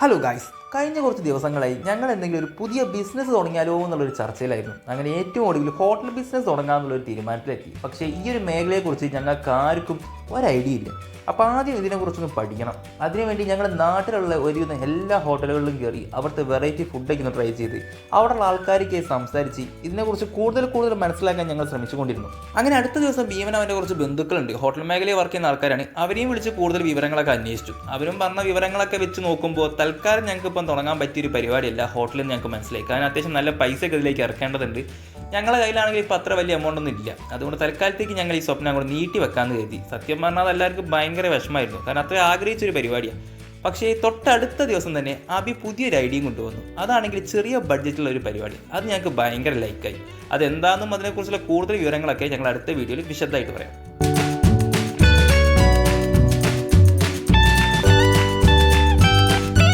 Hello guys, കഴിഞ്ഞ കുറച്ച് ദിവസങ്ങളായി ഞങ്ങൾ എന്തെങ്കിലും ഒരു പുതിയ ബിസിനസ് തുടങ്ങിയാലോ എന്നുള്ളൊരു ചർച്ചയിലായിരുന്നു. അങ്ങനെ ഏറ്റവും ഒടുവിൽ ഹോട്ടൽ ബിസിനസ് തുടങ്ങാമെന്നുള്ളൊരു തീരുമാനത്തിലെത്തി. പക്ഷേ ഈ ഒരു മേഖലയെക്കുറിച്ച് ഞങ്ങൾക്ക് ആർക്കും ഒരു ഐഡിയ ഇല്ല. അപ്പോൾ ആദ്യം ഇതിനെക്കുറിച്ചൊന്ന് പഠിക്കണം. അതിനുവേണ്ടി ഞങ്ങൾ നാട്ടിലുള്ള ഒരുവിധം എല്ലാ ഹോട്ടലുകളിലും കയറി അവിടുത്തെ വെറൈറ്റി ഫുഡൊക്കെ ഒന്ന് ട്രൈ ചെയ്ത് അവിടെയുള്ള ആൾക്കാരൊക്കെ സംസാരിച്ച് ഇതിനെക്കുറിച്ച് കൂടുതൽ മനസ്സിലാക്കാൻ ഞങ്ങൾ ശ്രമിച്ചുകൊണ്ടിരുന്നു. അങ്ങനെ അടുത്ത ദിവസം ഭീമൻ അവൻ്റെ കുറച്ച് ബന്ധുക്കളുണ്ട്, ഹോട്ടൽ മേഖലയിൽ വർക്ക് ചെയ്യുന്ന ആൾക്കാരാണ്. അവരെയും വിളിച്ച് കൂടുതൽ വിവരങ്ങളൊക്കെ അന്വേഷിച്ചു. അവരും പറഞ്ഞ വിവരങ്ങളൊക്കെ വെച്ച് നോക്കുമ്പോൾ തൽക്കാലം ഞങ്ങൾക്ക് ഇപ്പം തുടങ്ങാൻ പറ്റിയൊരു പരിപാടിയല്ല ഹോട്ടലിൽ ഞങ്ങൾക്ക് മനസ്സിലായി. കാരണം അത്യാവശ്യം നല്ല പൈസയൊക്കെ ഇതിലേക്ക് ഇറക്കേണ്ടതുണ്ട്. ഞങ്ങളുടെ കയ്യിലാണെങ്കിൽ ഇപ്പോൾ അത്ര വലിയ എമൗണ്ട് ഒന്നും ഇല്ല. അതുകൊണ്ട് തൽക്കാലത്തേക്ക് ഞങ്ങൾ ഈ സ്വപ്നം കൂടെ നീട്ടി വെക്കാമെന്ന് കരുതി. സത്യം പറഞ്ഞാൽ എല്ലാവർക്കും ഭയങ്കര വിഷമമായിരുന്നു, കാരണം അത്ര ആഗ്രഹിച്ചൊരു പരിപാടിയാണ്. പക്ഷേ തൊട്ടടുത്ത ദിവസം തന്നെ അബി പുതിയൊരു ഐഡിയയും കൊണ്ടുവന്നു. അതാണെങ്കിൽ ചെറിയ ബഡ്ജറ്റുള്ള ഒരു പരിപാടി. അത് ഞങ്ങൾക്ക് ഭയങ്കര ലൈക്കായി. അതെന്താണെന്നും അതിനെക്കുറിച്ചുള്ള കൂടുതൽ വിവരങ്ങളൊക്കെ ഞങ്ങൾ അടുത്ത വീഡിയോയിൽ വിശദമായിട്ട് പറയാം.